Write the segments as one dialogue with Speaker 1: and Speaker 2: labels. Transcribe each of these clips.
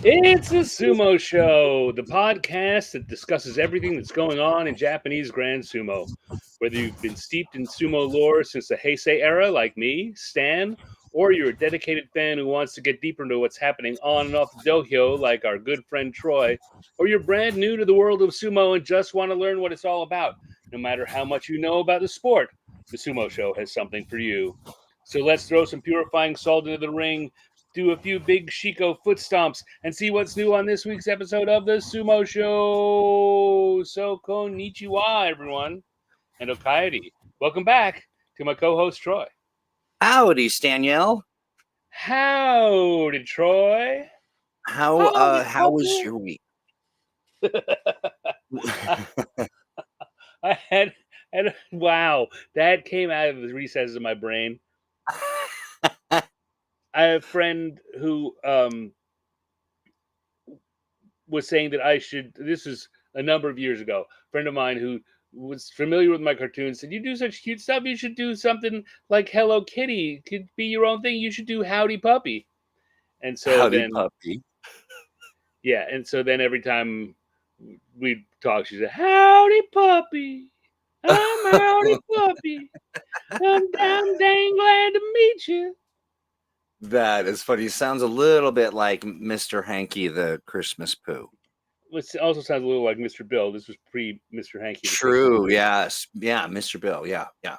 Speaker 1: It's the Sumo Show, the podcast that discusses everything that's going on in Japanese Grand Sumo. Whether you've been steeped in sumo lore since the Heisei era, like me, Stan, or you're a dedicated fan who wants to get deeper into what's happening on and off the dohyo, like our good friend Troy, or you're brand new to the world of sumo and just want to learn what it's all about, no matter how much you know about the sport, the Sumo Show has something for you. So let's throw some purifying salt into the ring, do a few big Shiko foot stomps, and see what's new on this week's episode of the Sumo Show. So konnichiwa, everyone, and Okaidi. Welcome back to my co-host Troy.
Speaker 2: Howdy, Staniel.
Speaker 1: Howdy, Troy.
Speaker 2: How was your week?
Speaker 1: I had wow, that came out of the recesses of my brain. I have a friend who was saying that I should. This is a number of years ago. A friend of mine who was familiar with my cartoons said, "You do such cute stuff. You should do something like Hello Kitty. It could be your own thing. You should do Howdy Puppy." And so
Speaker 2: Howdy Puppy.
Speaker 1: Yeah, and so then every time we talk, she said, "Howdy Puppy. I'm Howdy Puppy. I'm dang glad to meet you."
Speaker 2: That is funny. It sounds a little bit like Mr. Hanky the Christmas Pooh.
Speaker 1: It also sounds a little like Mr. Bill. This was pre Mr. Hanky.
Speaker 2: True. Yes. Yeah. Mr. Bill. Yeah. Yeah.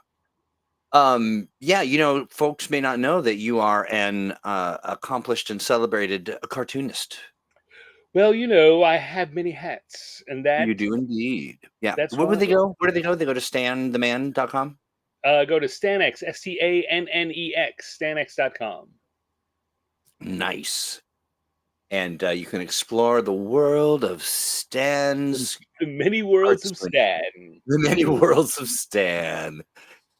Speaker 2: Yeah. Folks may not know that you are an accomplished and celebrated cartoonist.
Speaker 1: Well, I have many hats, and that
Speaker 2: you do indeed. Yeah.
Speaker 1: That's
Speaker 2: Where would they go? Where do they go? They go to stantheman.com.
Speaker 1: Go to Stanex, STANNEX, Stanex.com.
Speaker 2: Nice. And you can explore the world of Stan's.
Speaker 1: The many worlds of Stan.
Speaker 2: The many worlds of Stan.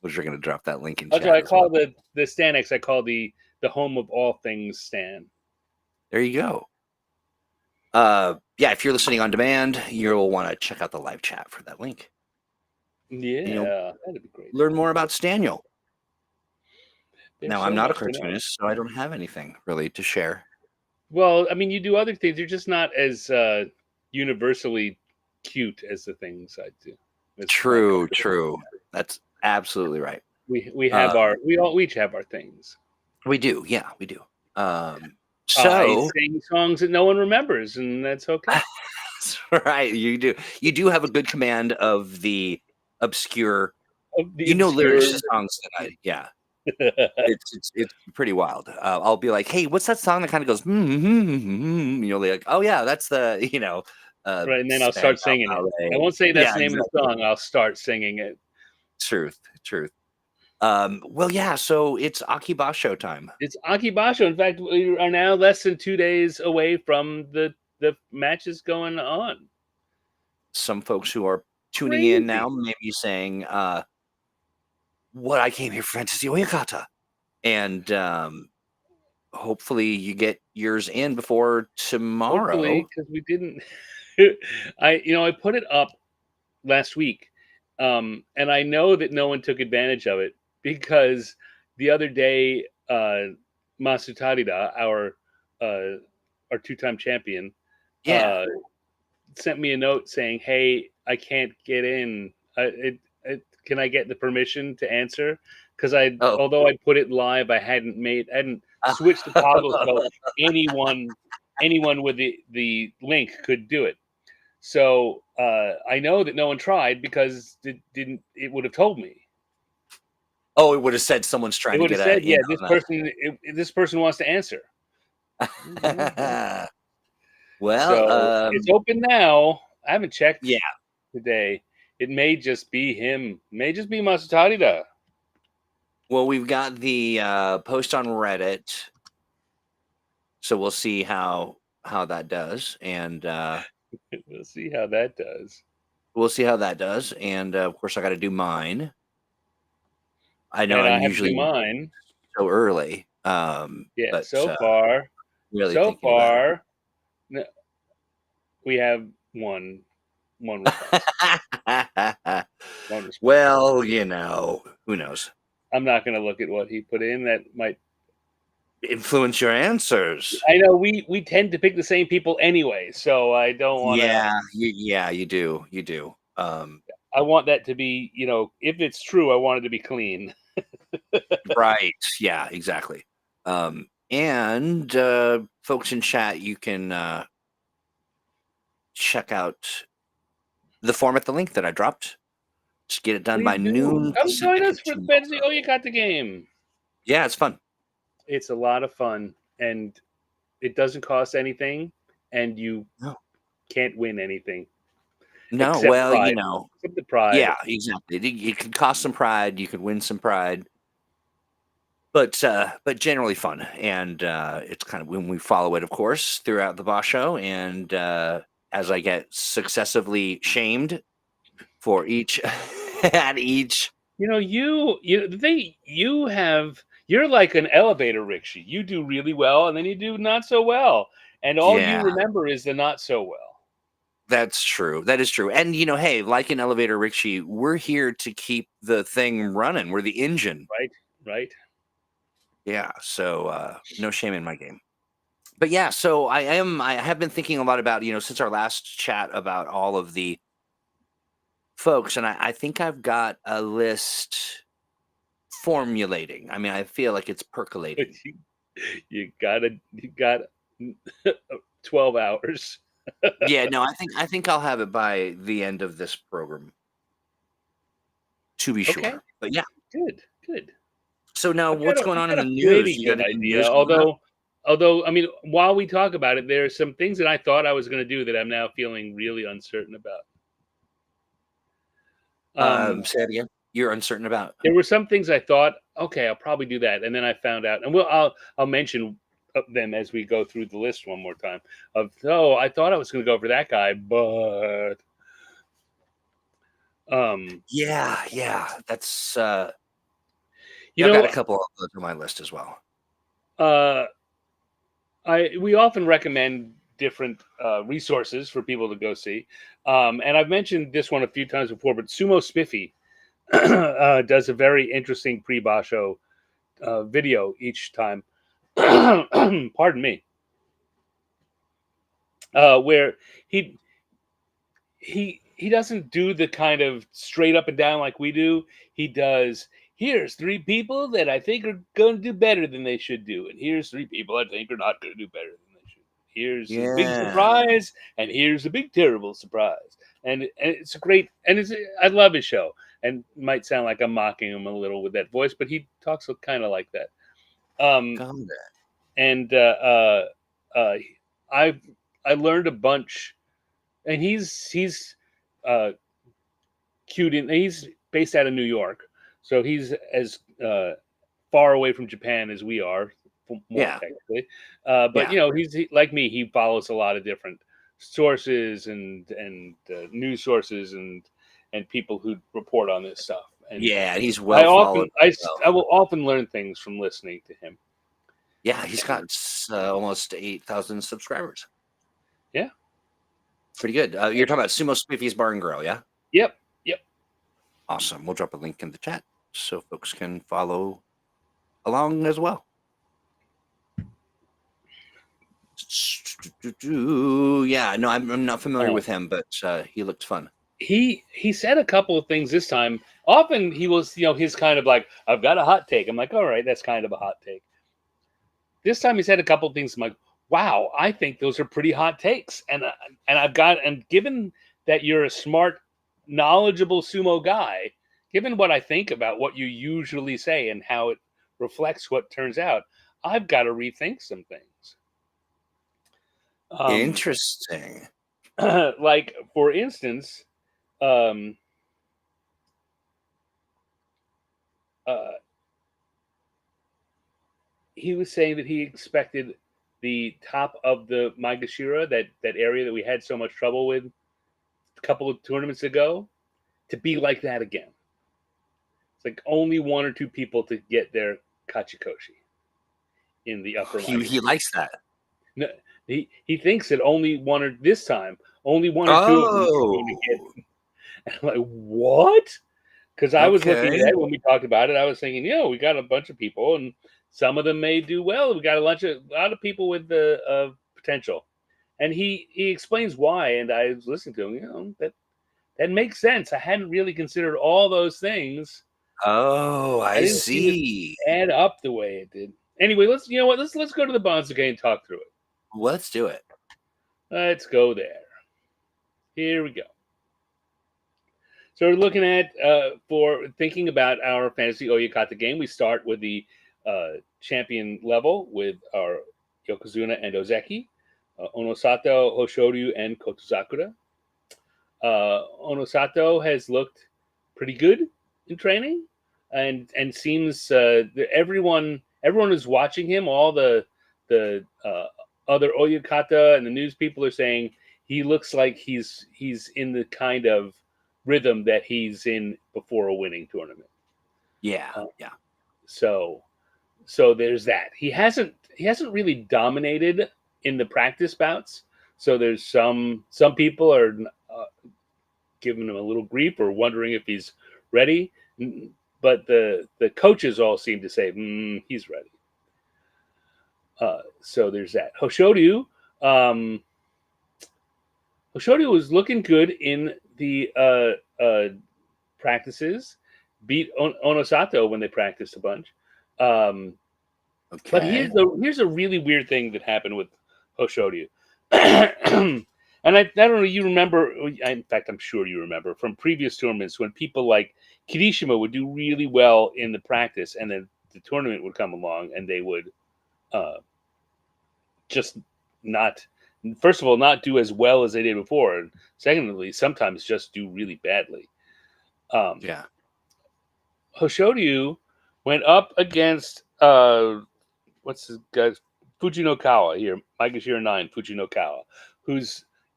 Speaker 2: Which we're going to drop that link in chat.
Speaker 1: That's what I call the Stanex. I call the home of all things Stan.
Speaker 2: There you go. Yeah, if you're listening on demand, you'll want to check out the live chat for that link.
Speaker 1: Yeah, that'd be great.
Speaker 2: Learn more about Staniel. Now, I'm not a cartoonist, so I don't have anything really to share.
Speaker 1: Well, I mean, you do other things. You're just not as universally cute as the things I do.
Speaker 2: True. That's absolutely right.
Speaker 1: We have we each have our things.
Speaker 2: We do, yeah, we do.
Speaker 1: I sing songs that no one remembers, and that's okay.
Speaker 2: That's right. You do have a good command of the obscure. Lyrics to songs that it's pretty wild. I'll be like, hey, what's that song that kind of goes? You'll be like, oh yeah, that's the
Speaker 1: right, and then I'll start singing it. I won't say that's the name of the song. I'll start singing it.
Speaker 2: Truth. Well, yeah. So it's Aki Basho time.
Speaker 1: It's Aki Basho. In fact, we are now less than 2 days away from the matches going on.
Speaker 2: Some folks who are tuning in now may be saying, "What? I came here for Fantasy Oyakata," and hopefully you get yours in before tomorrow.
Speaker 1: Hopefully, because we didn't. I put it up last week, and I know that no one took advantage of it because the other day, Masu Tarida, our 2-time champion, sent me a note saying, "Hey, I can't get in. Can I get the permission to answer?" Because although I put it live, I hadn't switched the toggles so anyone with the link could do it. So I know that no one tried because it would have told me.
Speaker 2: Oh, it would have said someone's trying to get
Speaker 1: said, yeah, this person wants to answer.
Speaker 2: Well,
Speaker 1: so it's open now. I haven't checked
Speaker 2: Yeah.
Speaker 1: today. It may just be him. It may just be Masatarida.
Speaker 2: Well, we've got the post on Reddit, so we'll see how that does, and
Speaker 1: we'll see how that does.
Speaker 2: We'll see how that does, and of course, I got to do mine. I know
Speaker 1: and
Speaker 2: I'm
Speaker 1: I
Speaker 2: usually
Speaker 1: have to do mine
Speaker 2: so early.
Speaker 1: Yeah.
Speaker 2: But,
Speaker 1: so far,
Speaker 2: really
Speaker 1: so far, no, we have one request. One response.
Speaker 2: Well, who knows?
Speaker 1: I'm not going to look at what he put in. That might
Speaker 2: influence your answers.
Speaker 1: I know we tend to pick the same people anyway, so I don't want to.
Speaker 2: Yeah, you do.
Speaker 1: I want that to be, if it's true, I want it to be clean.
Speaker 2: Right. Yeah, exactly. And folks in chat, you can check out the form at the link that I dropped. Just get it done by noon.
Speaker 1: Come join us for the Fantasy
Speaker 2: tomorrow.
Speaker 1: Oyakata game.
Speaker 2: Yeah, it's fun.
Speaker 1: It's a lot of fun, and it doesn't cost anything, and you can't win anything.
Speaker 2: No,
Speaker 1: except
Speaker 2: well,
Speaker 1: pride. Except the pride.
Speaker 2: Yeah, exactly. It can cost some pride. You can win some pride. But generally fun, and it's kind of when we follow it, of course, throughout the Basho, and as I get successively shamed for each at each.
Speaker 1: You're like an elevator rikishi. You do really well, and then you do not so well, and all you remember is the not so well.
Speaker 2: That's true. That is true. And hey, like an elevator rikishi, we're here to keep the thing running. We're the engine.
Speaker 1: Right.
Speaker 2: Yeah, so no shame in my game. But yeah, so I have been thinking a lot about, since our last chat about all of the folks, and I think I've got a list formulating. I mean, I feel like it's percolating.
Speaker 1: You got 12 hours.
Speaker 2: Yeah, no, I think I'll have it by the end of this program. To be sure. But yeah.
Speaker 1: Good.
Speaker 2: So now, what's going on in the news?
Speaker 1: You got any idea? Although, I mean, while we talk about it, there are some things that I thought I was going to do that I'm now feeling really uncertain about.
Speaker 2: Say it again. You're uncertain about?
Speaker 1: There were some things I thought, okay, I'll probably do that, and then I found out, and I'll mention them as we go through the list one more time. I thought I was going to go for that guy, but
Speaker 2: yeah, that's I've got a couple of those on my list as well.
Speaker 1: We often recommend different resources for people to go see, and I've mentioned this one a few times before, but Sumo Spiffy does a very interesting pre-Basho video each time. Pardon me. Where he doesn't do the kind of straight up and down like we do. He does, here's 3 people that I think are going to do better than they should do, and here's 3 people I think are not going to do better than they should. Here's a big surprise, and here's a big terrible surprise. And it's great, and I love his show. And it might sound like I'm mocking him a little with that voice, but he talks kind of like that. And I learned a bunch, and he's cute, and he's based out of New York, so he's as far away from Japan as we are, technically. But he's like me. He follows a lot of different sources and news sources and people who report on this stuff. And
Speaker 2: he's well followed.
Speaker 1: I will often learn things from listening to him.
Speaker 2: Yeah, he's got almost 8,000 subscribers.
Speaker 1: Yeah,
Speaker 2: pretty good. You're talking about Sumo Spiffy's Bar and Grill, yeah?
Speaker 1: Yep.
Speaker 2: Awesome. We'll drop a link in the chat so folks can follow along as well. Yeah, no, I'm not familiar with him, but he looked fun.
Speaker 1: He said a couple of things this time. Often he was, his kind of like, I've got a hot take. I'm like, all right, that's kind of a hot take. This time he said a couple of things. I'm like, wow, I think those are pretty hot takes. And given that you're a smart, knowledgeable sumo guy, given what I think about what you usually say and how it reflects what turns out, I've got to rethink some things.
Speaker 2: Interesting.
Speaker 1: Like, for instance, he was saying that he expected the top of the Maegashira, that area that we had so much trouble with a couple of tournaments ago, to be like that again. It's like only 1 or 2 people to get their Kachikoshi in the upper line.
Speaker 2: He likes that.
Speaker 1: No, he thinks that only 1 or 2 of them are going to get. And I'm like, what? Because I was looking at it when we talked about it. I was thinking, we got a bunch of people, and Some of them may do well. We got a lot of people with the potential, and he explains why. And I was listening to him. That makes sense. I hadn't really considered all those things.
Speaker 2: Oh,
Speaker 1: I
Speaker 2: I
Speaker 1: didn't see
Speaker 2: see.
Speaker 1: it add up the way it did. Anyway, let's go to the Bonsuke and talk through it.
Speaker 2: Let's do it.
Speaker 1: Let's go there. Here we go. So we're looking at for thinking about our Fantasy Oyakata game. We start with the champion level with our Yokozuna and Ozeki, Onosato, Hoshoryu, and Kotozakura. Onosato has looked pretty good in training, and seems everyone is watching him. All the other Oyakata and the news people are saying he looks like he's in the kind of rhythm that he's in before a winning tournament.
Speaker 2: Yeah.
Speaker 1: So there's that. He hasn't really dominated in the practice bouts. So there's some people are giving him a little grief or wondering if he's ready. But the coaches all seem to say he's ready. So there's that. Hoshoryu was looking good in the practices. Beat Onosato when they practiced a bunch.
Speaker 2: Okay.
Speaker 1: But here's a really weird thing that happened with Hoshoryu. And I don't know, you remember, in fact, I'm sure you remember from previous tournaments when people like Kirishima would do really well in the practice, and then the tournament would come along and they would just not, first of all, not do as well as they did before. And secondly, sometimes just do really badly. Hoshoryu went up against, what's his guy? Fujinokawa here, Maegashira 9, Fujinokawa,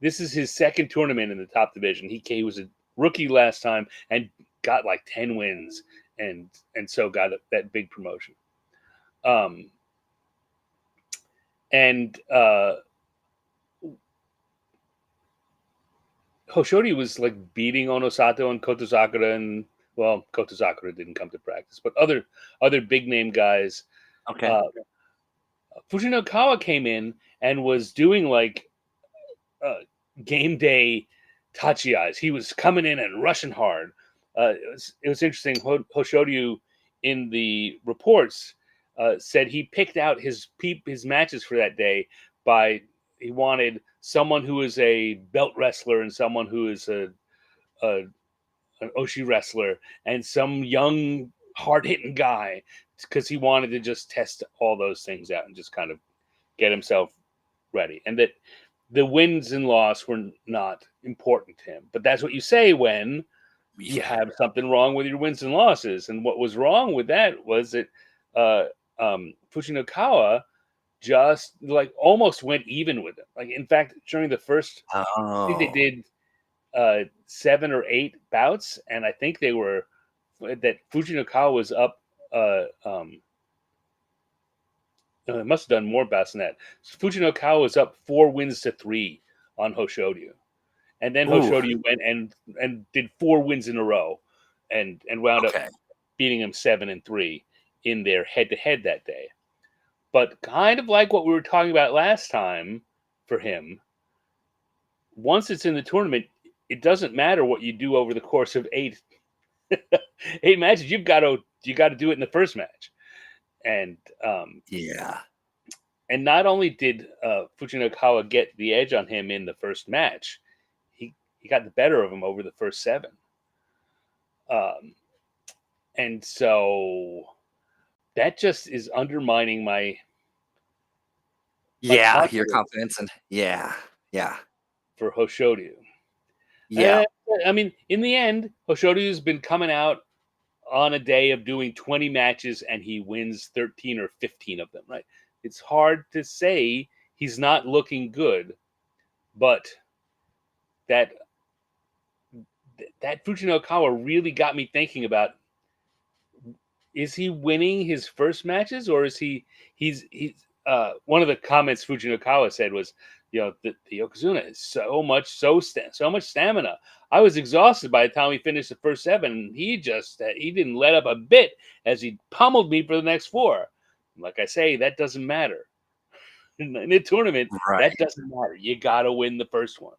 Speaker 1: this is his second tournament in the top division. He was a rookie last time and got like 10 wins and so got that big promotion. Hoshoryu was like beating Onosato and Kotozakura, and well, Kotozakura didn't come to practice, but other big name guys.
Speaker 2: Okay.
Speaker 1: Fujinokawa came in and was doing like game day tachiais. He was coming in and rushing hard. It was interesting. Hoshoryu in the reports said he picked out his matches for that day he wanted someone who is a belt wrestler and someone who is an Oshi wrestler and some young hard hitting guy, because he wanted to just test all those things out and just kind of get himself ready. And that the wins and loss were not important to him. But that's what you say when you have something wrong with your wins and losses. And what was wrong with that was that Fujinokawa just like almost went even with him. Like, in fact, during the first, I think they did 7 or 8 bouts, and I think they were that Fujinokawa was up. It must have done more bouts than that. Fujinokawa was up 4-3 on Hoshoryu, and then Hoshoryu went and did 4 wins in a row, and wound up beating him 7-3 in their head-to-head that day. But kind of like what we were talking about last time for him, once it's in the tournament, it doesn't matter what you do over the course of 8 matches. You got to do it in the first match. And and not only did Fujinokawa get the edge on him in the first match, he got the better of him over the first 7. And so that just is undermining my
Speaker 2: your confidence and
Speaker 1: for Hoshoryu. I mean, in the end, Hoshoryu's been coming out on a day of doing 20 matches and he wins 13 or 15 of them, right? It's hard to say he's not looking good, but that Fujinokawa really got me thinking about, is he winning his first matches, or is he's one of the comments Fujinokawa said was, the Yokozuna is so much stamina. I was exhausted by the time he finished the first 7. And he didn't let up a bit as he pummeled me for the next 4. Like I say, that doesn't matter. In a tournament,
Speaker 2: Right.
Speaker 1: that doesn't matter. You got to win the first one.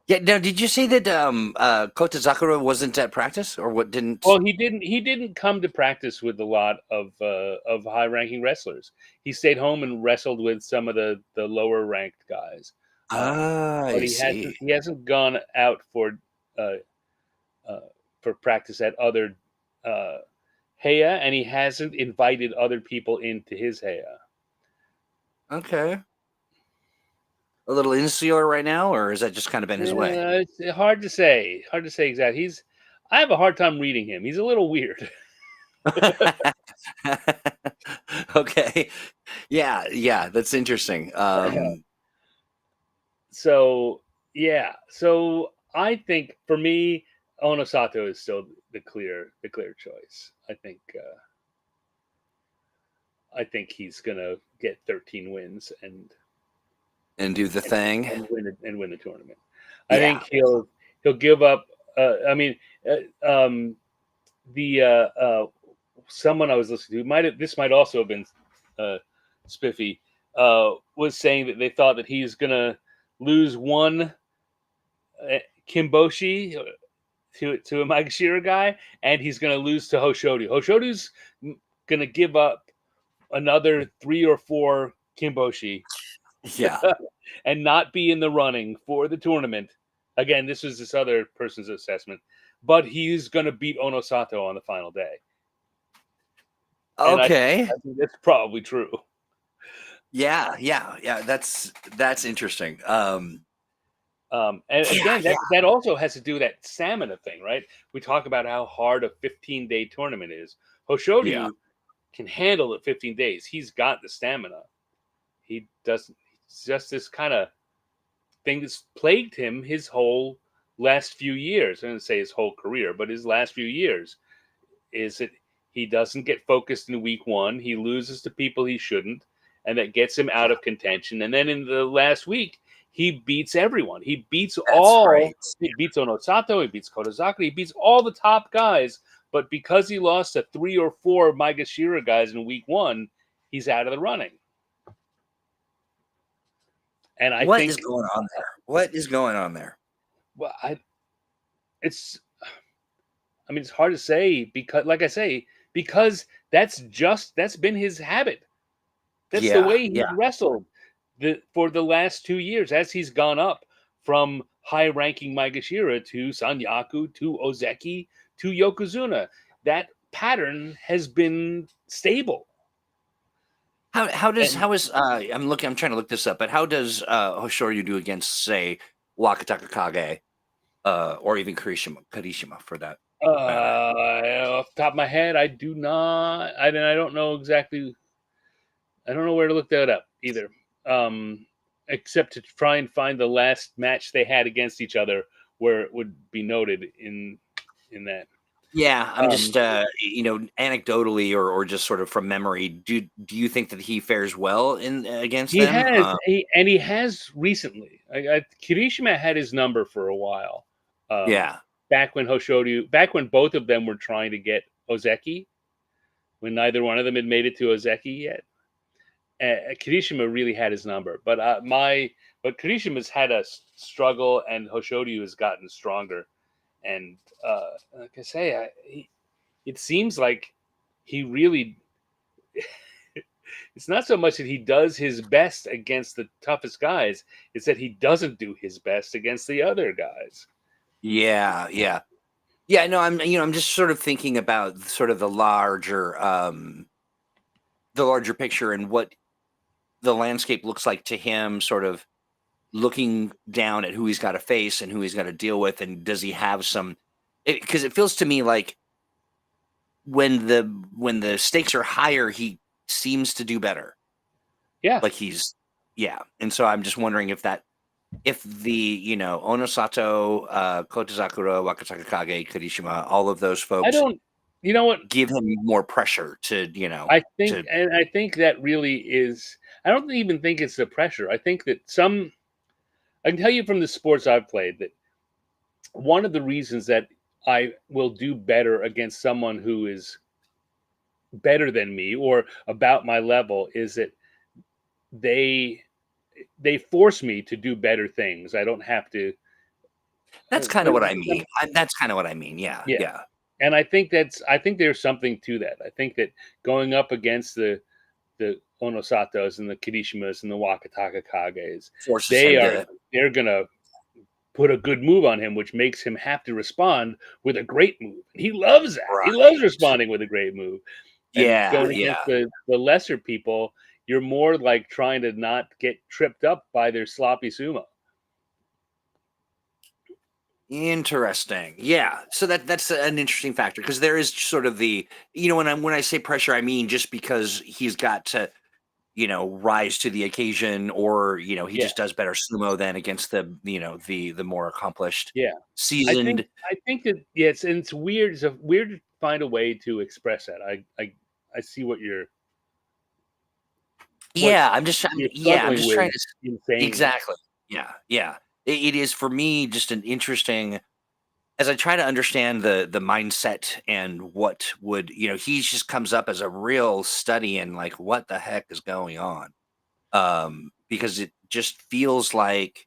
Speaker 2: Yeah. Now, did you say that Kota Sakura wasn't at practice, or what? Didn't?
Speaker 1: Well, he didn't come to practice with a lot of high-ranking wrestlers. He stayed home and wrestled with some of the lower-ranked guys. But
Speaker 2: I see.
Speaker 1: he hasn't gone out uh, for practice at other Heya, and he hasn't invited other people into his Heya.
Speaker 2: Okay. A little insular right now, or has that just kind of been his way?
Speaker 1: It's hard to say. Hard to say exactly. I have a hard time reading him. He's a little weird.
Speaker 2: Okay. Yeah, that's interesting.
Speaker 1: So yeah. So I think for me, Onosato is still the clear choice. I think he's gonna get 13 wins
Speaker 2: and do the thing
Speaker 1: and win the tournament.
Speaker 2: Yeah.
Speaker 1: I think he'll give up. I mean, someone I was listening to this might also have been Spiffy was saying that they thought that he's gonna lose one Kimboshi to a Maegashira guy, and he's gonna lose to Hoshoryu. Hoshoryu's gonna give up another 3 or 4 Kimboshi.
Speaker 2: Yeah.
Speaker 1: And not be in the running for the tournament. Again, this was this other person's assessment, but he's going to beat Onosato on the final day.
Speaker 2: Okay.
Speaker 1: And I think that's probably true.
Speaker 2: Yeah. That's interesting.
Speaker 1: And again, that also has to do with that stamina thing, right? We talk about how hard a 15-day tournament is. Hoshoryu can handle it 15 days. He's got the stamina. He doesn't. It's just this kind of thing that's plagued him his whole last few years. I don't say his whole career, but his last few years is that he doesn't get focused in week one. He loses to people he shouldn't, and that gets him out of contention. And then in the last week, he beats everyone. He beats He beats Onosato. He beats Kotozakura. He beats all the top guys. But because he lost to 3 or 4 Maegashira guys in week one, he's out of the running. And I think
Speaker 2: what is going on there? What is going on there?
Speaker 1: Well, it's hard to say because, like I say, because that's been his habit. That's the way he's wrestled for the last 2 years as he's gone up from high-ranking Maegashira to Sanyaku to Ozeki to Yokozuna. That pattern has been stable.
Speaker 2: I'm trying to look this up, but how does Hoshoryu do against, say, Wakataka Kage, or even Karishima for that matter?
Speaker 1: Off the top of my head, I do not. I don't know exactly. I don't know where to look that up either. Except to try and find the last match they had against each other, where it would be noted in that.
Speaker 2: Yeah, I'm just anecdotally or just sort of from memory. Do you think that he fares well against them?
Speaker 1: He has recently. Kirishima had his number for a while. Back when both of them were trying to get Ozeki, when neither one of them had made it to Ozeki yet. Kirishima really had his number, but Kirishima's had a struggle, and Hoshoryu has gotten stronger. And like I say, it seems like he really. It's not so much that he does his best against the toughest guys; it's that he doesn't do his best against the other guys.
Speaker 2: Yeah. No, I'm just sort of thinking about sort of the larger picture and what the landscape looks like to him, sort of looking down at who he's got to face and who he's got to deal with, and does he have some? Because it feels to me like when the stakes are higher, he seems to do better.
Speaker 1: Yeah,
Speaker 2: like and so I'm just wondering if the Onosato, Kotozakura, Wakataka Kage, Karishima, all of those folks,
Speaker 1: you know what,
Speaker 2: give him more pressure to
Speaker 1: I think that really is. I don't even think it's the pressure. I think that I can tell you from the sports I've played that one of the reasons that I will do better against someone who is better than me or about my level is that they force me to do better things. I don't have to.
Speaker 2: That's kind of what I mean. That's kind of what I mean. Yeah,
Speaker 1: Yeah.
Speaker 2: yeah.
Speaker 1: And I think there's something to that. I think that going up against the Onosatos and the Kirishimas and the Wakataka Kages,
Speaker 2: Forces him to.
Speaker 1: they're gonna put a good move on him, which makes him have to respond with a great move. He loves that.
Speaker 2: Right.
Speaker 1: He loves responding with a great move. And
Speaker 2: Yeah,
Speaker 1: going against the lesser people, you're more like trying to not get tripped up by their sloppy sumo.
Speaker 2: Interesting. Yeah. So that's an interesting factor because there is sort of the, when I say pressure, I mean just because he's got to, rise to the occasion, or he just does better sumo than against the more accomplished, seasoned.
Speaker 1: I think that it's weird. It's weird to find a way to express that. I see what you're.
Speaker 2: I'm just trying to
Speaker 1: insane.
Speaker 2: Exactly. Yeah, yeah. It is for me just an interesting, as I try to understand the mindset and what would, he just comes up as a real study in like what the heck is going on. Because it just feels like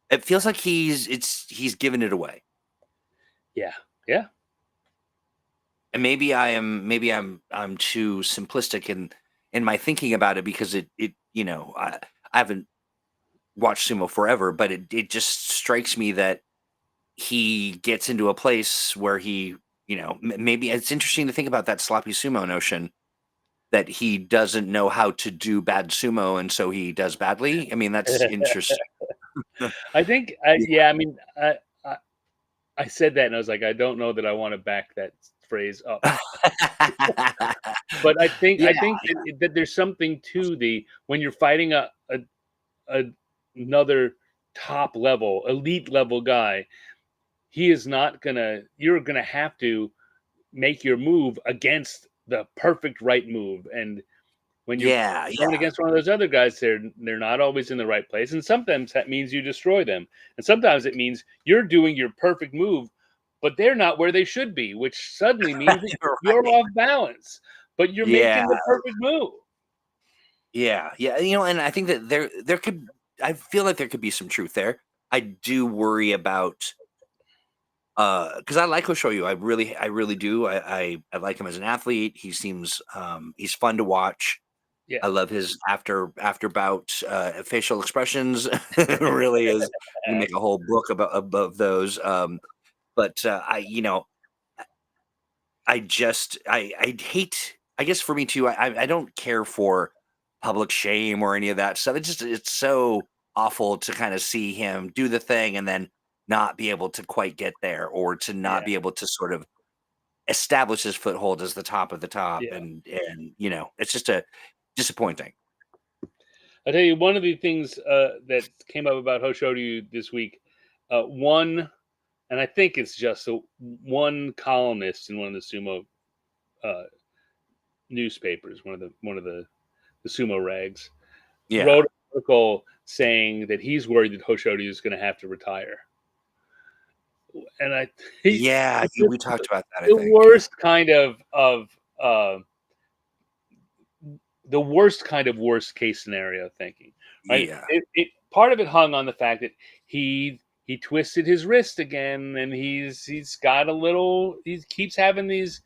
Speaker 2: he's giving it away.
Speaker 1: Yeah. Yeah.
Speaker 2: And maybe I'm too simplistic in my thinking about it because I haven't watched sumo forever, but it just strikes me that he gets into a place where he, maybe it's interesting to think about that sloppy sumo notion that he doesn't know how to do bad sumo and so he does badly. I mean, that's interesting.
Speaker 1: I think, I mean, I said that and I was like, I don't know that I want to back that phrase up. But I think that there's something to when you're fighting another top level, elite level guy, you're gonna have to make your move against the perfect right move. And when you're going against one of those other guys, they're not always in the right place. And sometimes that means you destroy them. And sometimes it means you're doing your perfect move, but they're not where they should be, which suddenly means you're off balance, but you're making the perfect move.
Speaker 2: Yeah. Yeah. And I think that I feel like there could be some truth there. I do worry about, because I like Hoshoyu. I really do. I like him as an athlete. He seems, he's fun to watch.
Speaker 1: Yeah.
Speaker 2: I love his after bout facial expressions. It really is. You make a whole book about those. But I hate. I guess for me too. I don't care for public shame or any of that stuff. It's so awful to kind of see him do the thing and then not be able to quite get there, or to not be able to sort of establish his foothold as the top of the top. And it's just disappointing.
Speaker 1: I'll tell you one of the things that came up about Hoshoryu this week. One, and I think it's just one columnist in one of the sumo newspapers, one of the sumo rags, wrote an article saying that he's worried that Hoshoryu is going to have to retire. And
Speaker 2: we talked about that.
Speaker 1: The worst kind of the worst kind of worst case scenario thinking. Right?
Speaker 2: Yeah.
Speaker 1: It part of it hung on the fact that he twisted his wrist again, and he's got a little. He keeps having these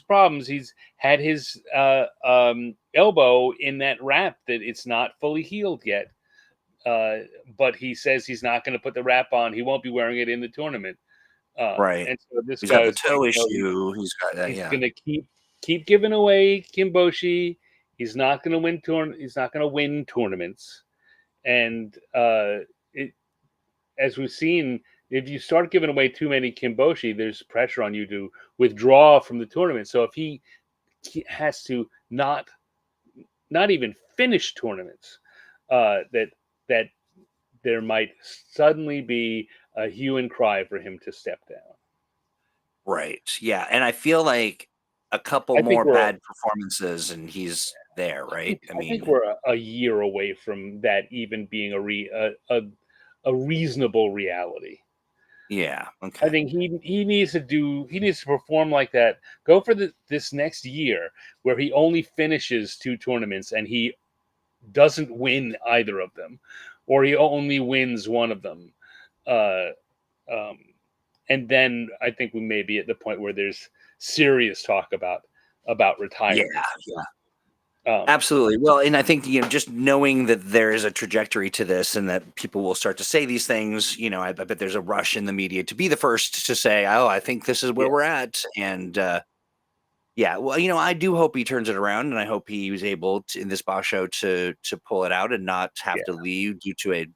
Speaker 1: problems. He's had his elbow in that wrap that it's not fully healed yet. But he says he's not going to put the wrap on. He won't be wearing it in the tournament.
Speaker 2: Right.
Speaker 1: And so this
Speaker 2: he's
Speaker 1: guy
Speaker 2: got the toe issue. He's got that.
Speaker 1: He's going to keep giving away Kimboshi. He's not going to win He's not going to win tournaments. And as we've seen, if you start giving away too many Kimboshi, there's pressure on you to withdraw from the tournament. So if he has to not even finish tournaments, that there might suddenly be a hue and cry for him to step down.
Speaker 2: Right. Yeah. And I feel like a couple more bad performances and he's there, right?
Speaker 1: I think we're a year away from that even being a reasonable reality.
Speaker 2: Yeah. Okay.
Speaker 1: I think he needs to perform like that. Go for this next year where he only finishes 2 tournaments and he doesn't win either of them, or he only wins one of them. Uh, um, and then I think we may be at the point where there's serious talk about
Speaker 2: Yeah.
Speaker 1: retirement.
Speaker 2: Yeah.
Speaker 1: Um,
Speaker 2: Absolutely. Well, and I think, just knowing that there is a trajectory to this and that people will start to say these things, I bet there's a rush in the media to be the first to say, oh, I think this is where
Speaker 1: yeah,
Speaker 2: we're at. And yeah, well, I do hope he turns it around, and I hope he was able to, in this Basho, to pull it out and not have
Speaker 1: yeah.
Speaker 2: to leave due to a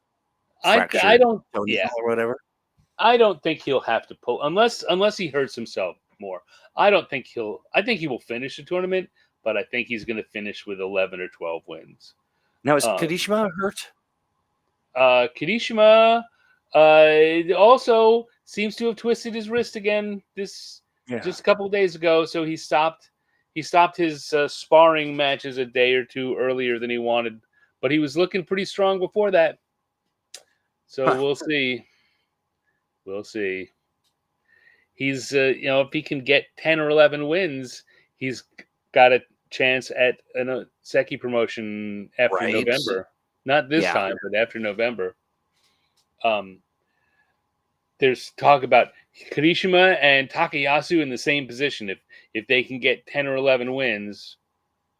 Speaker 1: I
Speaker 2: fractured
Speaker 1: don't.
Speaker 2: toenail
Speaker 1: Yeah,
Speaker 2: or whatever.
Speaker 1: I don't think he'll have to pull unless he hurts himself more. I don't think he'll. I think he will finish the tournament, but I think he's going to finish with 11 or 12 wins.
Speaker 2: Now, is
Speaker 1: Um,
Speaker 2: Kadishima hurt?
Speaker 1: Kirishima also seems to have twisted his wrist again this
Speaker 2: Yeah.
Speaker 1: just a couple of days ago. So he stopped his sparring matches a day or two earlier than he wanted, but he was looking pretty strong before that. So
Speaker 2: Huh.
Speaker 1: we'll see. We'll see. He's if he can get 10 or 11 wins, he's got a chance at a Seki promotion after
Speaker 2: Right.
Speaker 1: November. Not this
Speaker 2: Yeah.
Speaker 1: time, but after November. There's talk about Kirishima and Takayasu in the same position. If they can get 10 or 11 wins,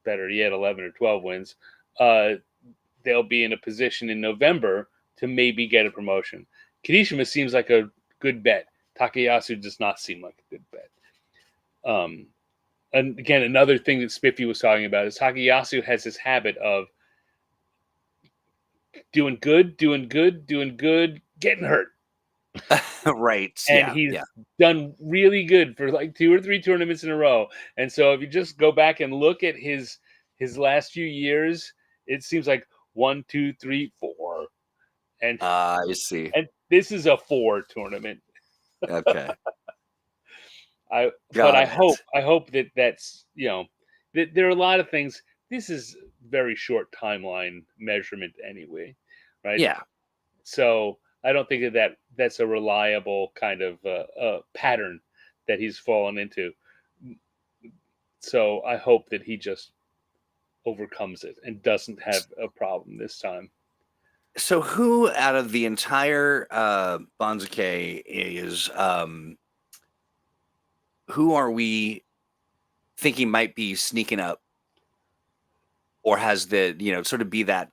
Speaker 1: better yet, 11 or 12 wins, they'll be in a position in November to maybe get a promotion. Kirishima seems like a good bet. Takayasu does not seem like a good bet. And again, another thing that Spiffy was talking about is Takayasu has this habit of doing good, getting hurt.
Speaker 2: Right.
Speaker 1: And
Speaker 2: Yeah.
Speaker 1: he's
Speaker 2: Yeah.
Speaker 1: done really good for like 2 or 3 tournaments in a row. And so if you just go back and look at his last few years, it seems like 1, 2, 3, 4, and
Speaker 2: I see.
Speaker 1: this is a 4 tournament.
Speaker 2: Okay.
Speaker 1: But
Speaker 2: Got it.
Speaker 1: I hope that's that there are a lot of things. This is very short timeline measurement anyway, right?
Speaker 2: Yeah.
Speaker 1: So I don't think that's a reliable kind of pattern that he's fallen into. So I hope that he just overcomes it and doesn't have a problem this time.
Speaker 2: So who out of the entire Banzuke is who are we thinking might be sneaking up or has the sort of be that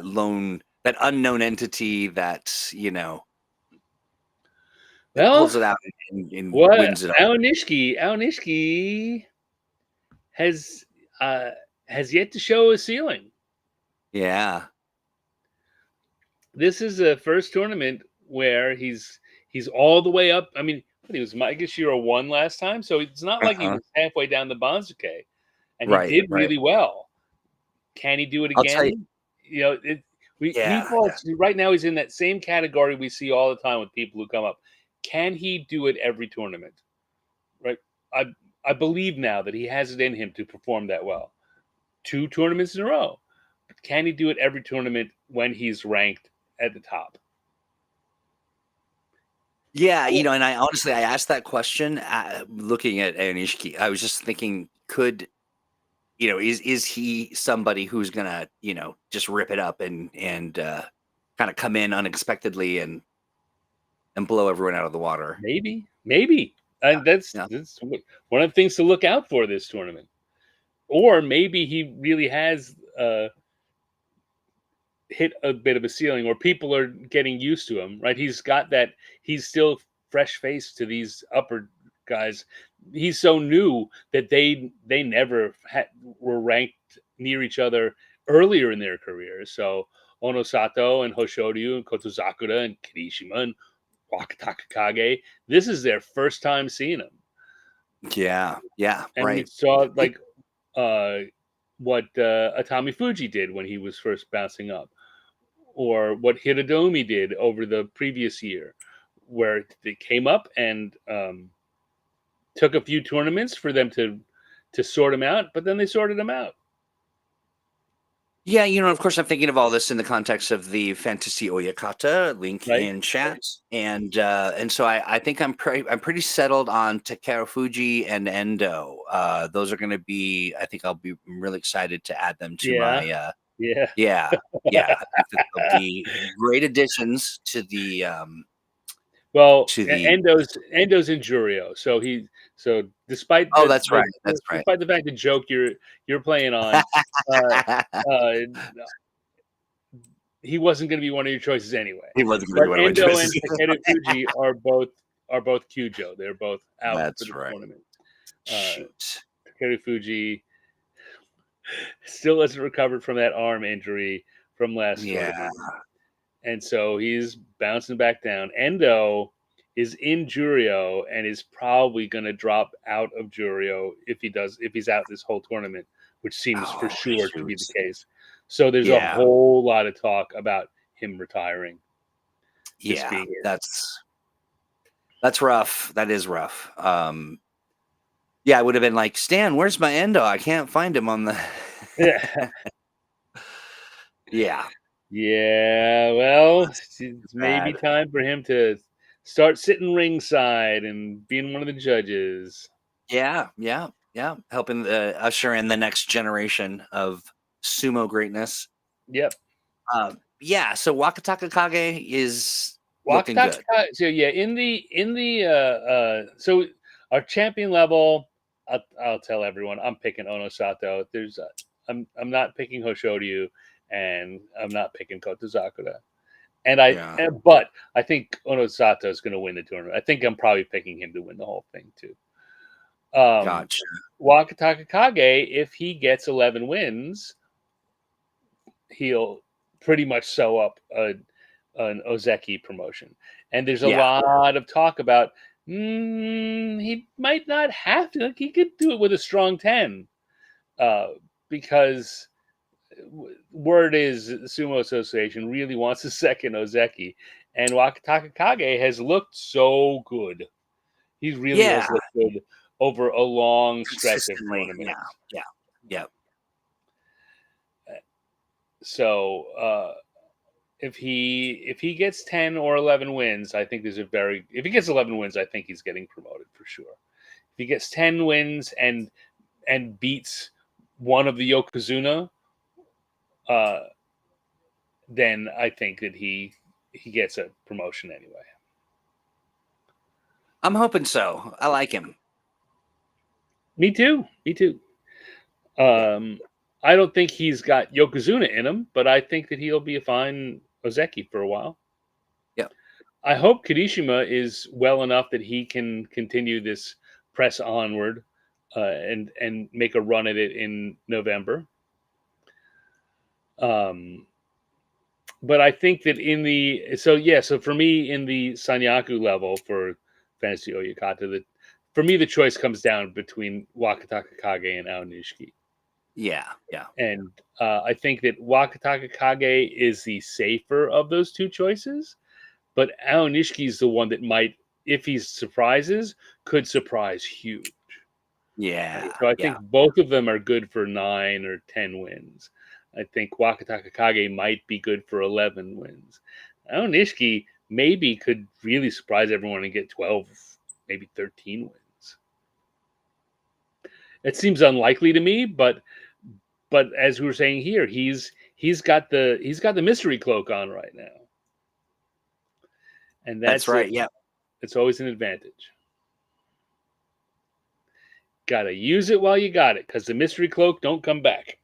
Speaker 2: lone, that unknown entity that that
Speaker 1: Well,
Speaker 2: pulls it out and
Speaker 1: what
Speaker 2: wins it all?
Speaker 1: Aonishiki has uh, has yet to show a ceiling.
Speaker 2: Yeah.
Speaker 1: This is the first tournament where he's all the way up. I mean, he was Maegashira 1 last time, so it's not like he
Speaker 2: Uh-huh.
Speaker 1: was halfway down the Banzuke, and he
Speaker 2: Right.
Speaker 1: did
Speaker 2: Right.
Speaker 1: really well. Can he do it
Speaker 2: I'll tell you.
Speaker 1: again? You know, he
Speaker 2: Yeah.
Speaker 1: falls right now. He's in that same category we see all the time with people who come up. Can he do it every tournament? Right. I believe now that he has it in him to perform that well. 2 tournaments in a row. But can he do it every tournament when he's ranked at the top?
Speaker 2: Yeah, and I honestly I asked that question looking at Onishiki. I was just thinking, is he somebody who's gonna, just rip it up and kind of come in unexpectedly and blow everyone out of the water?
Speaker 1: Maybe, and that's
Speaker 2: Yeah.
Speaker 1: one of the things to look out for this tournament. Or maybe he really has hit a bit of a ceiling, or people are getting used to him. Right? He's got that. He's still fresh face to these upper guys. He's so new that they never were ranked near each other earlier in their careers. So Onosato and Hoshoryu and Kotozakura and Kirishima and Wakatakakage, this is their first time seeing him.
Speaker 2: Yeah,
Speaker 1: And we
Speaker 2: right.
Speaker 1: saw like what Atami Fuji did when he was first bouncing up, or what Hiradomi did over the previous year, where they came up and took a few tournaments for them to sort him out, but then they sorted him out.
Speaker 2: Yeah, of course, I'm thinking of all this in the context of the Fantasy Oyakata link in chat, and so I think I'm pretty settled on Takeru Fuji and Endo. Those are going to be. I think I'll be really excited to add them to my. Yeah. I think that they'll be great additions to the.
Speaker 1: Endo's in Jurio, so despite
Speaker 2: that's right.
Speaker 1: Despite the fact the joke you're playing on, he wasn't going to be one of your choices anyway.
Speaker 2: He wasn't going to be one of my choices.
Speaker 1: Endo and Takeru Fuji are both Kyujo. They're both out
Speaker 2: That's
Speaker 1: for the tournament.
Speaker 2: Shoot.
Speaker 1: Takeru Fuji still hasn't recovered from that arm injury from last tournament. And so he's bouncing back down. Endo is in Jurio and is probably going to drop out of Jurio if he's out this whole tournament, which seems for sure to be the case. So there's a whole lot of talk about him retiring.
Speaker 2: Yeah, that's rough. That is rough. Yeah, I would have been like, Stan, where's my Endo? I can't find him on the. Yeah.
Speaker 1: Yeah, well, it's maybe time for him to start sitting ringside and being one of the judges.
Speaker 2: Yeah. Helping usher in the next generation of sumo greatness.
Speaker 1: Yep.
Speaker 2: So Wakataka Kage is looking good.
Speaker 1: So so our champion level, I'll tell everyone I'm picking Ono Sato. I'm not picking Hoshoryu. And I'm not picking Kotozakura. But I think Ono Sato is going to win the tournament. I think I'm probably picking him to win the whole thing too.
Speaker 2: Gotcha.
Speaker 1: Wakataka Kage, if he gets 11 wins, he'll pretty much sew up an Ozeki promotion. And there's a lot of talk about he might not have to. He could do it with a strong 10 because word is the Sumo Association really wants a second Ozeki, and Wakataka Kage has looked so good. He really has looked good over a long stretch of tournaments.
Speaker 2: Yeah.
Speaker 1: So if he gets 10 or 11 wins, I think if he gets 11 wins, I think he's getting promoted for sure. If he gets 10 wins and beats one of the Yokozuna, then I think that he gets a promotion anyway.
Speaker 2: I'm hoping so. I like him.
Speaker 1: Me too. I don't think he's got Yokozuna in him, but I think that he'll be a fine Ozeki for a while.
Speaker 2: Yeah.
Speaker 1: I hope Kirishima is well enough that he can continue this press onward and make a run at it in November. But I think that so for me in the Sanyaku level for Fantasy Oyakata, for me the choice comes down between Wakataka Kage and Aonishiki.
Speaker 2: Yeah.
Speaker 1: And I think that Wakataka Kage is the safer of those two choices, but Aonishiki is the one that might, if he surprises, could surprise huge.
Speaker 2: Yeah.
Speaker 1: So I think both of them are good for 9 or 10 wins. I think Wakataka Kage might be good for 11 wins. Aonishiki maybe could really surprise everyone and get 12, maybe 13 wins. It seems unlikely to me, but as we were saying here, he's got the mystery cloak on right now, and that's
Speaker 2: right. Yeah,
Speaker 1: it's always an advantage. Gotta use it while you got it, because the mystery cloak don't come back.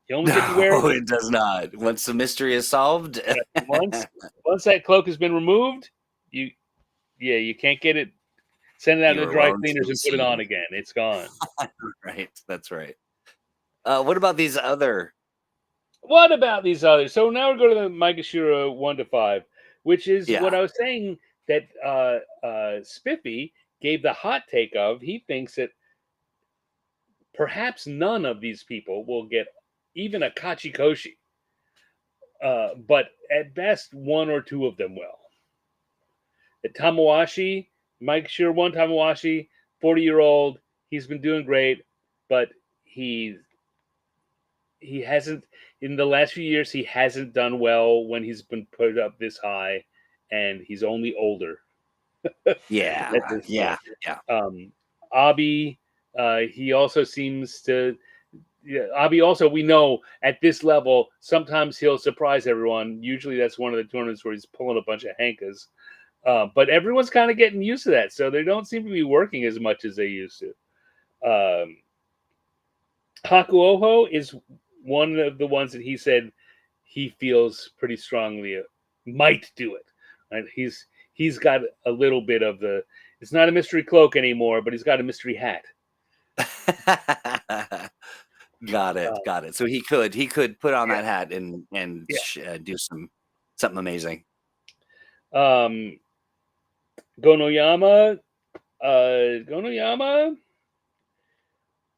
Speaker 1: You only get to wear it.
Speaker 2: No, it does not. Once the mystery is solved,
Speaker 1: once that cloak has been removed, you can't get it. Send it out to the dry cleaners and put it on again. It's gone.
Speaker 2: Right, that's right. What about these other?
Speaker 1: So now we're going to the Maegashira 1 to 5, which is what I was saying that Spiffy gave the hot take of. He thinks that perhaps none of these people will get even a Kachikoshi. But at best, one or two of them will. At Tamawashi, Maegashira 1 Tamawashi, 40-year-old, he's been doing great, but he hasn't in the last few years, he hasn't done well when he's been put up this high, and he's only older.
Speaker 2: Yeah, yeah.
Speaker 1: Abi, he also seems to. Yeah, Abi also, we know at this level, sometimes he'll surprise everyone. Usually that's one of the tournaments where he's pulling a bunch of hankas. But everyone's kind of getting used to that, so they don't seem to be working as much as they used to. Hakuoho is one of the ones that he said he feels pretty strongly might do it. Right? He's got a little bit of the. It's not a mystery cloak anymore, but he's got a mystery hat.
Speaker 2: Got it. So he could put on that hat and do something amazing.
Speaker 1: Gonoyama.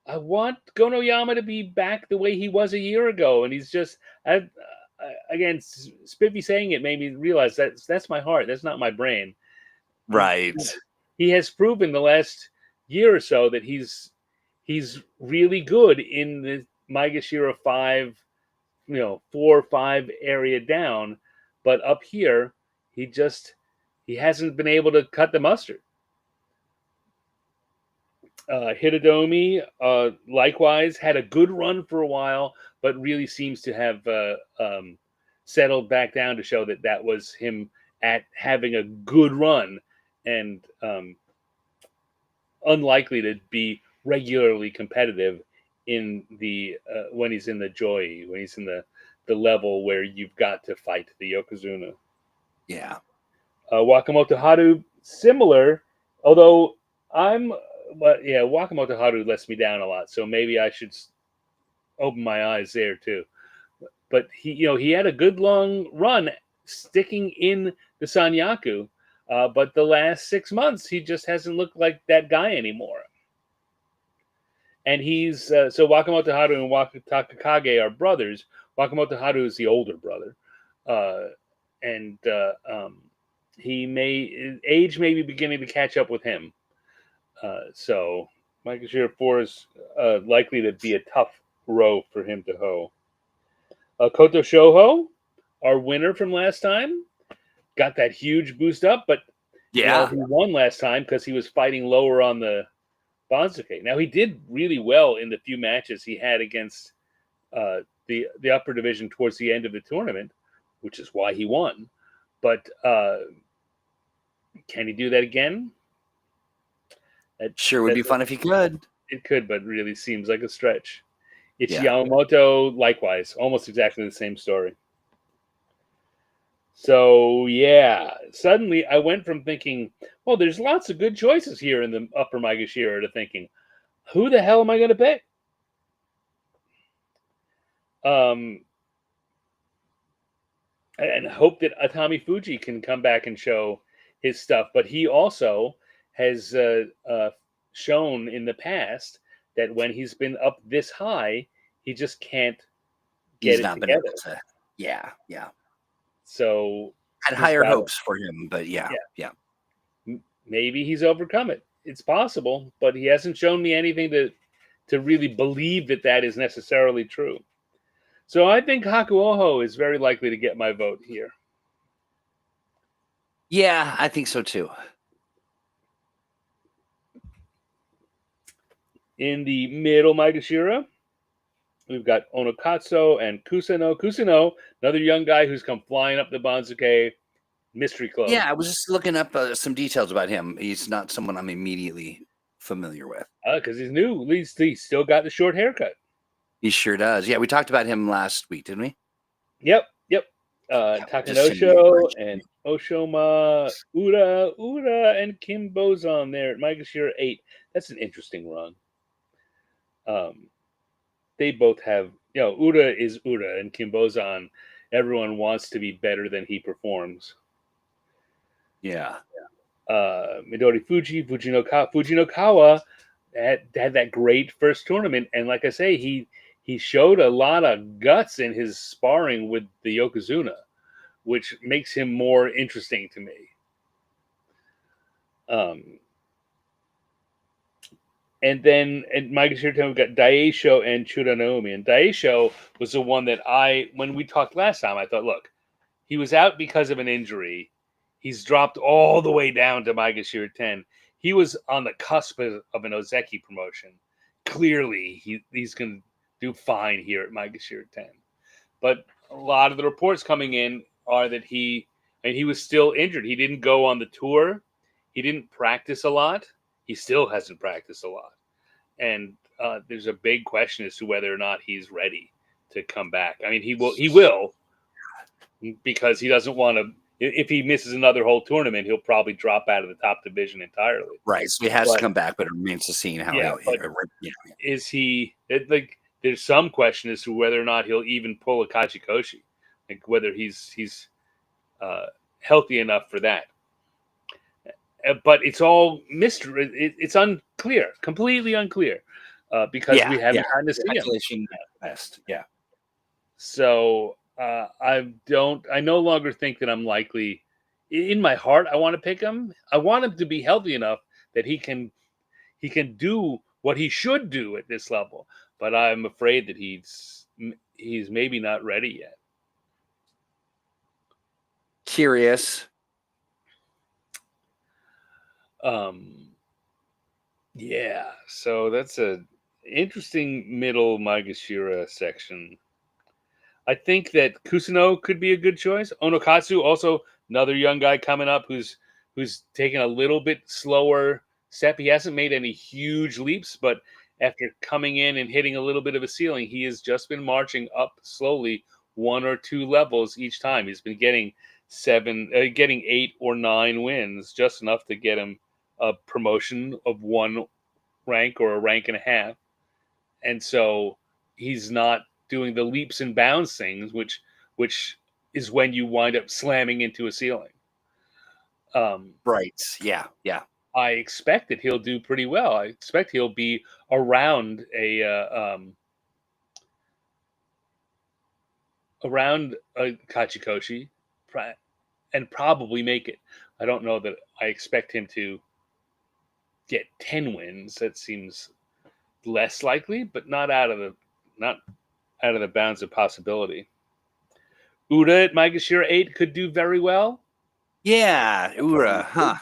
Speaker 1: I want Gonoyama to be back the way he was a year ago, and he's just. Again, Spiffy saying it made me realize that's my heart. That's not my brain.
Speaker 2: Right.
Speaker 1: He has proven the last year or so that he's really good in the Maegashira 5, 4 or 5 area down, but up here he hasn't been able to cut the mustard. Hitodomi likewise had a good run for a while, but really seems to have settled back down to show that was him at having a good run and unlikely to be regularly competitive in the when he's in the Joy, when he's in the level where you've got to fight the Yokozuna.
Speaker 2: Yeah.
Speaker 1: Wakamoto Haru, similar, although Wakamoto Haru lets me down a lot, so maybe I should open my eyes there too. But he had a good long run sticking in the Sanyaku, but the last 6 months he just hasn't looked like that guy anymore. And he's so Wakamoto Haru and Takakage are brothers. Wakamoto Haru is the older brother, and age may be beginning to catch up with him. So Maegashira 4 is likely to be a tough row for him to hoe. Koto Shoho, our winner from last time, got that huge boost up, but he won last time because he was fighting lower on the Banzuke. Now, he did really well in the few matches he had against the upper division towards the end of the tournament, which is why he won. But can he do that again?
Speaker 2: That sure would be fun if he could.
Speaker 1: It could, but really seems like a stretch. Yamamoto, likewise, almost exactly the same story. So, suddenly I went from thinking, well, there's lots of good choices here in the upper Maegashira to thinking, who the hell am I going to pick? And hope that Atami Fuji can come back and show his stuff. But he also has shown in the past that when he's been up this high, he just can't get it together.
Speaker 2: Yeah.
Speaker 1: So
Speaker 2: had higher hopes for him, but yeah.
Speaker 1: Maybe he's overcome it. It's possible, but he hasn't shown me anything to really believe that is necessarily true. So I think Hakuoho is very likely to get my vote here.
Speaker 2: Yeah, I think so too.
Speaker 1: In the middle Maegashira, we've got Onokatsu and Kusano. Kusano, another young guy who's come flying up the Banzuke, mystery cloak.
Speaker 2: Yeah, I was just looking up some details about him. He's not someone I'm immediately familiar with.
Speaker 1: Because he's new. At least he still got the short haircut.
Speaker 2: He sure does. Yeah, we talked about him last week, didn't we?
Speaker 1: Yep. Takanosho and Oshoma, Ura, and Kim Bozon there at Maegashira 8. That's an interesting run. They both have, Ura is Ura, and Kim Bozon, everyone wants to be better than he performs.
Speaker 2: Yeah.
Speaker 1: Midori Fuji, Fujinokawa had that great first tournament, and like I say, he showed a lot of guts in his sparring with the Yokozuna, which makes him more interesting to me. And then at Maegashira 10, we've got Daisho and Churanomi. And Daisho was the one that when we talked last time, I thought, look, he was out because of an injury. He's dropped all the way down to Maegashira 10. He was on the cusp of an Ozeki promotion. Clearly, he's going to do fine here at Maegashira 10. But a lot of the reports coming in are that he was still injured. He didn't go on the tour. He didn't practice a lot. He still hasn't practiced a lot. And there's a big question as to whether or not he's ready to come back. I mean, he will, because he doesn't want to. If he misses another whole tournament, he'll probably drop out of the top division entirely.
Speaker 2: Right. So he has to come back, but it remains to see how
Speaker 1: is he like? There's some question as to whether or not he'll even pull a Kachikoshi, like whether he's healthy enough for that. But it's all mystery. It's unclear, completely unclear, because we haven't gotten to see him.
Speaker 2: Best. Yeah.
Speaker 1: So I no longer think that I'm likely. In my heart, I want to pick him. I want him to be healthy enough that he can do what he should do at this level. But I'm afraid that he's maybe not ready yet.
Speaker 2: Curious.
Speaker 1: Yeah. So that's a interesting middle Maegashira section. I think that Kusuno could be a good choice. Onokatsu, also another young guy coming up who's taken a little bit slower step. He hasn't made any huge leaps, but after coming in and hitting a little bit of a ceiling, he has just been marching up slowly 1 or 2 levels each time. He's been getting 8 or 9 wins, just enough to get him a promotion of 1 rank or a rank and a half. And so he's not doing the leaps and bounds things, which is when you wind up slamming into a ceiling.
Speaker 2: Right. Yeah. Yeah.
Speaker 1: I expect that he'll do pretty well. I expect he'll be around a Kachikoshi and probably make it. I don't know that I expect him to get 10 wins. That seems less likely, but not out of the bounds of possibility. Ura at Maegashira 8 could do very well.
Speaker 2: Yeah, Ura, huh?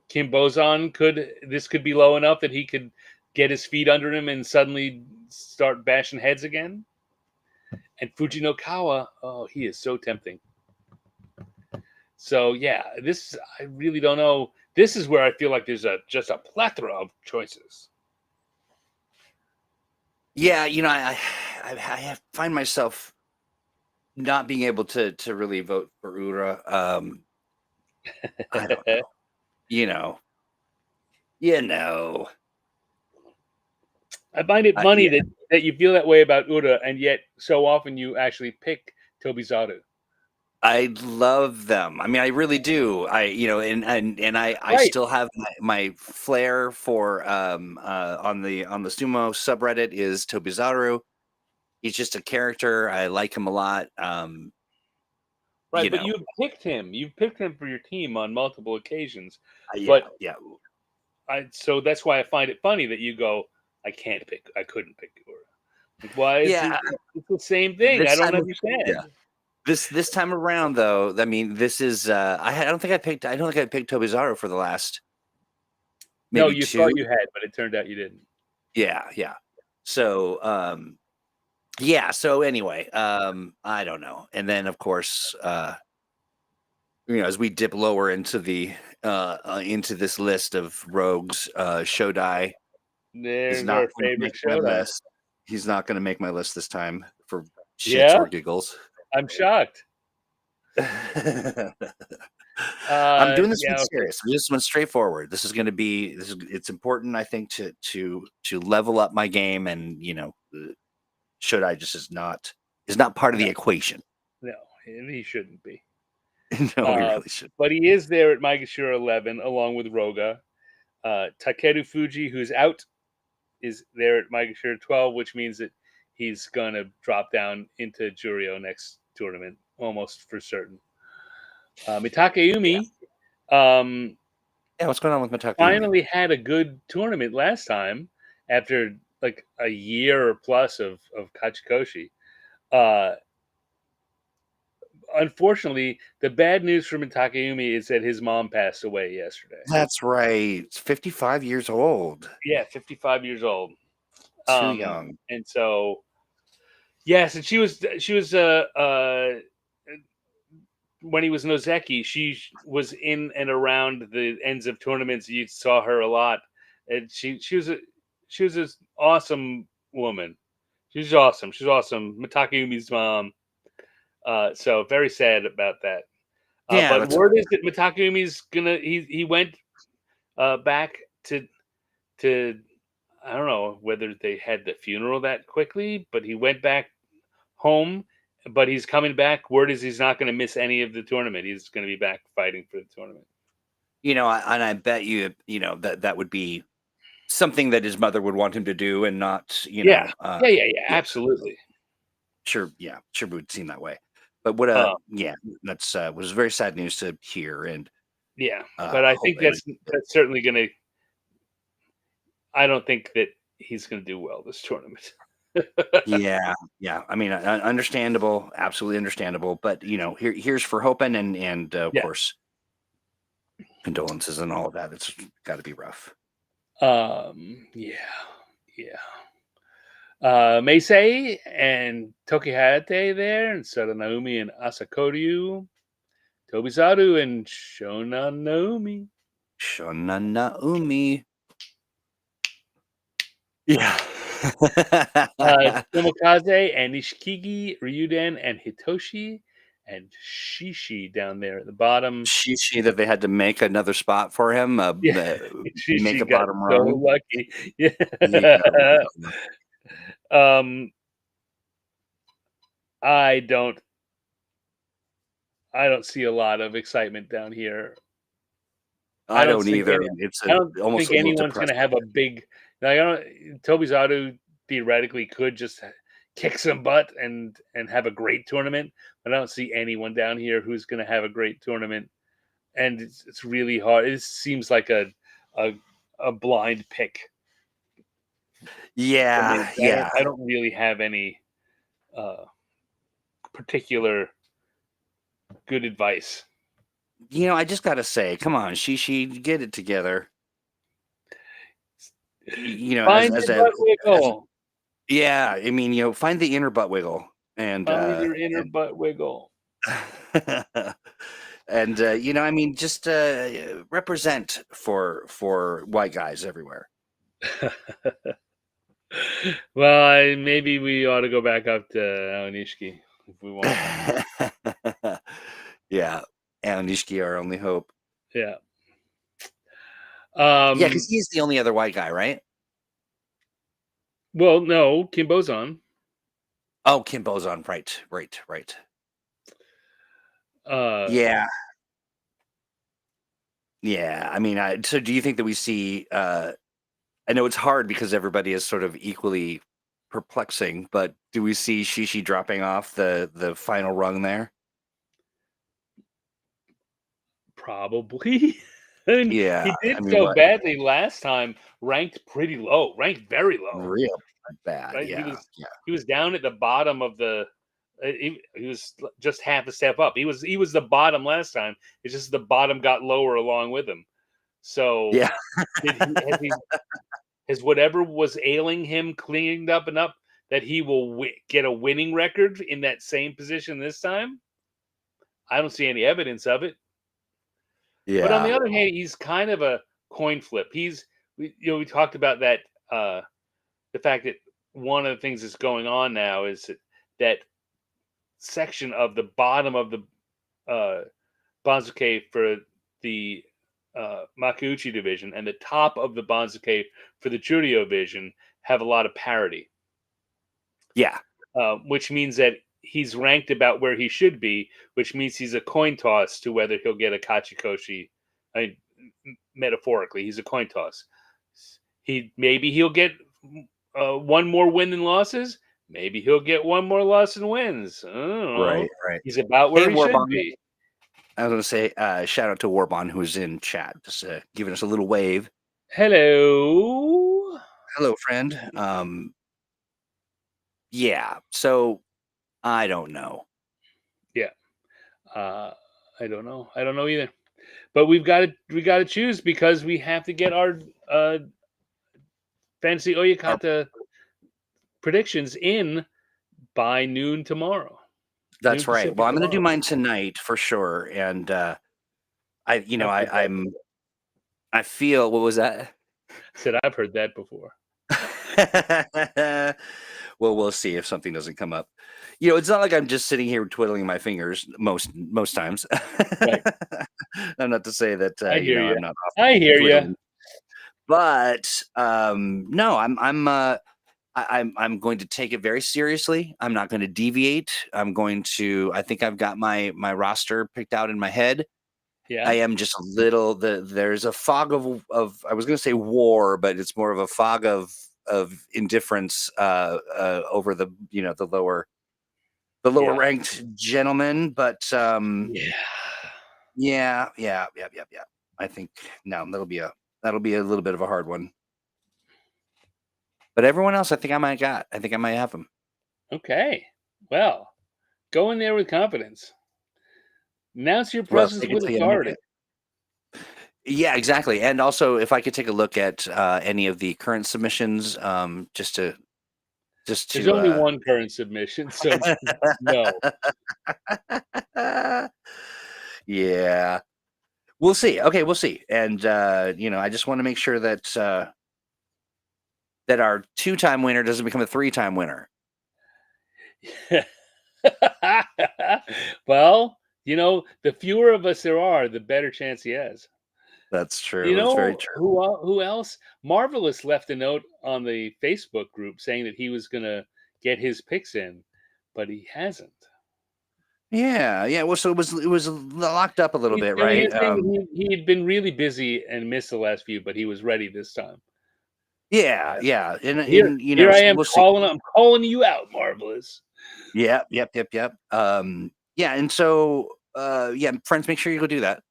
Speaker 1: Kim Bozan could be low enough that he could get his feet under him and suddenly start bashing heads again. And Fujinokawa, oh, he is so tempting. So yeah, I really don't know. This is where I feel like there's just a plethora of choices.
Speaker 2: Yeah, I find myself not being able to really vote for Ura. I don't know.
Speaker 1: I find it funny that you feel that way about Ura, and yet so often you actually pick Tobizaru.
Speaker 2: I love them. I mean, I really do. I still have my flair for on the Sumo subreddit is Tobizaru. He's just a character. I like him a lot.
Speaker 1: Right, but you've picked him. You've picked him for your team on multiple occasions. So that's why I find it funny that you go, I couldn't pick Ura. Why? It's the same thing. I don't understand.
Speaker 2: Yeah. This time around, though, I mean, this is. I don't think I picked Tobizaru for the last.
Speaker 1: No, you thought you had, but it turned out you didn't.
Speaker 2: Yeah. So, So anyway, I don't know. And then, of course, as we dip lower into into this list of rogues, Shodai.
Speaker 1: There's our favorite Shodai.
Speaker 2: He's not going to make my list this time for shits or giggles.
Speaker 1: I'm shocked.
Speaker 2: I'm doing this one serious. This one's straightforward. This is going to be. It's important, I think, to level up my game, and Shodai just is not part of the equation.
Speaker 1: No, he shouldn't be.
Speaker 2: No, he really should.
Speaker 1: But he is there at Maegashira 11 along with Roga. Takeru Fuji, who's out, is there at Maegashira 12, which means that he's going to drop down into Juryo next tournament, almost for certain. Mitake Umi
Speaker 2: Yeah, what's going on with Mitaka?
Speaker 1: Finally had a good tournament last time after like a year or plus of Kachikoshi. Unfortunately, the bad news for Takayumi is that his mom passed away yesterday.
Speaker 2: That's right. It's 55 years old.
Speaker 1: Yeah, 55 years old.
Speaker 2: Too young.
Speaker 1: And so, yes, and she was when he was Nozeki, she was in and around the ends of tournaments. You saw her a lot, and she was an awesome woman. She's awesome. She's awesome. Takayumi's mom. So very sad about that.
Speaker 2: Yeah,
Speaker 1: But word is that Takayumi's gonna he went back to I don't know whether they had the funeral that quickly, but he went back home. But he's coming back. Word is he's not going to miss any of the tournament. He's going to be back fighting for the tournament.
Speaker 2: And I bet that would be something that his mother would want him to do, and not
Speaker 1: Yeah, absolutely.
Speaker 2: Sure, it would seem that way. But that's was very sad news to hear. And
Speaker 1: but I think that's certainly going to. I don't think that he's going to do well this tournament.
Speaker 2: yeah. I mean, understandable, absolutely understandable. But here's for hoping, and of course, condolences and all of that. It's got to be rough.
Speaker 1: Meisei and Tokihate there, and Naomi and Asakoryu, Tobizaru and Shonan Naomi.
Speaker 2: Yeah.
Speaker 1: Tomokaze and Nishikigi, Ryuden and Hitoshi, and Shishi down there at the bottom.
Speaker 2: Shishi, that they had to make another spot for him. Make a bottom
Speaker 1: so
Speaker 2: rung.
Speaker 1: Lucky. I don't see a lot of excitement down here.
Speaker 2: I don't either.
Speaker 1: I don't
Speaker 2: almost
Speaker 1: think anyone's going to have a big. Tobizaru theoretically could just kick some butt and have a great tournament, but I don't see anyone down here who's going to have a great tournament. And it's really hard. It seems like a blind pick.
Speaker 2: Yeah,
Speaker 1: I don't really have any particular good advice.
Speaker 2: I just got to say, come on, Shishi, get it together.
Speaker 1: Find the butt wiggle.
Speaker 2: Yeah, I mean, find the inner butt wiggle, and
Speaker 1: find your inner butt wiggle.
Speaker 2: And I mean, just represent for white guys everywhere.
Speaker 1: Well, maybe we ought to go back up to Aonishiki if we want.
Speaker 2: Yeah, Aonishiki, our only hope.
Speaker 1: Yeah.
Speaker 2: Because he's the only other white guy, right?
Speaker 1: Well, no, Kimbo's on.
Speaker 2: Oh, Kimbo's on. Right. Yeah. I mean, so do you think that we see? I know it's hard because everybody is sort of equally perplexing, but do we see Shishi dropping off the final rung there?
Speaker 1: Probably. I mean, he did badly last time. Ranked pretty low. Ranked very low.
Speaker 2: Real bad.
Speaker 1: Right? He was down at the bottom of the. He was just half a step up. He was the bottom last time. It's just the bottom got lower along with him. So has whatever was ailing him cleaned up enough that he will get a winning record in that same position this time? I don't see any evidence of it.
Speaker 2: Yeah.
Speaker 1: But on the other hand, he's kind of a coin flip. We talked about that. The fact that one of the things that's going on now is that section of the bottom of the Banzuke for the Makuuchi division and the top of the Banzuke for the Churyo division have a lot of parity.
Speaker 2: Yeah.
Speaker 1: Which means that he's ranked about where he should be, which means he's a coin toss to whether he'll get a Kachikoshi. I mean, metaphorically, he's a coin toss. Maybe he'll get one more win than losses. Maybe he'll get one more loss than wins. I don't know.
Speaker 2: Right.
Speaker 1: He's about where he should be.
Speaker 2: I was going to say shout out to Warbon, who's in chat, just giving us a little wave.
Speaker 1: Hello.
Speaker 2: Hello, friend. Yeah. So I don't know.
Speaker 1: Yeah. I don't know. I don't know either. But we got to choose because we have to get our Fantasy Oyakata predictions in by noon tomorrow.
Speaker 2: That's right. Well, I'm going to do mine tonight for sure. And I feel, what was that?
Speaker 1: I said I've heard that before.
Speaker 2: Well, we'll see if something doesn't come up. It's not like I'm just sitting here twiddling my fingers most times.
Speaker 1: Right.
Speaker 2: I'm not to say that
Speaker 1: I hear you.
Speaker 2: I'm not.
Speaker 1: I hear you.
Speaker 2: But no, I'm going to take it very seriously. I'm not going to deviate. I think I've got my roster picked out in my head.
Speaker 1: Yeah.
Speaker 2: I am just a little. There's a fog of I was going to say war, but it's more of a fog of indifference over the lower ranked gentlemen. But yeah. I think that'll be a little bit of a hard one. But everyone else, I think I might have them.
Speaker 1: Okay. Well, go in there with confidence. Announce your presence with authority.
Speaker 2: Yeah, exactly. And also, if I could take a look at any of the current submissions, just to.
Speaker 1: There's only one current submission, so no.
Speaker 2: Yeah, we'll see. Okay, we'll see. And I just want to make sure that that our 2-time winner doesn't become a 3-time winner.
Speaker 1: Well, the fewer of us there are, the better chance he has.
Speaker 2: That's true. That's very true.
Speaker 1: Who else? Marvelous left a note on the Facebook group saying that he was going to get his picks in, but he hasn't.
Speaker 2: Yeah. Well, so it was locked up a little bit, right?
Speaker 1: He had been really busy and missed the last few, but he was ready this time.
Speaker 2: Yeah. And
Speaker 1: here I am I'm calling you out, Marvelous.
Speaker 2: Yep. Yeah, and so friends, make sure you go do that.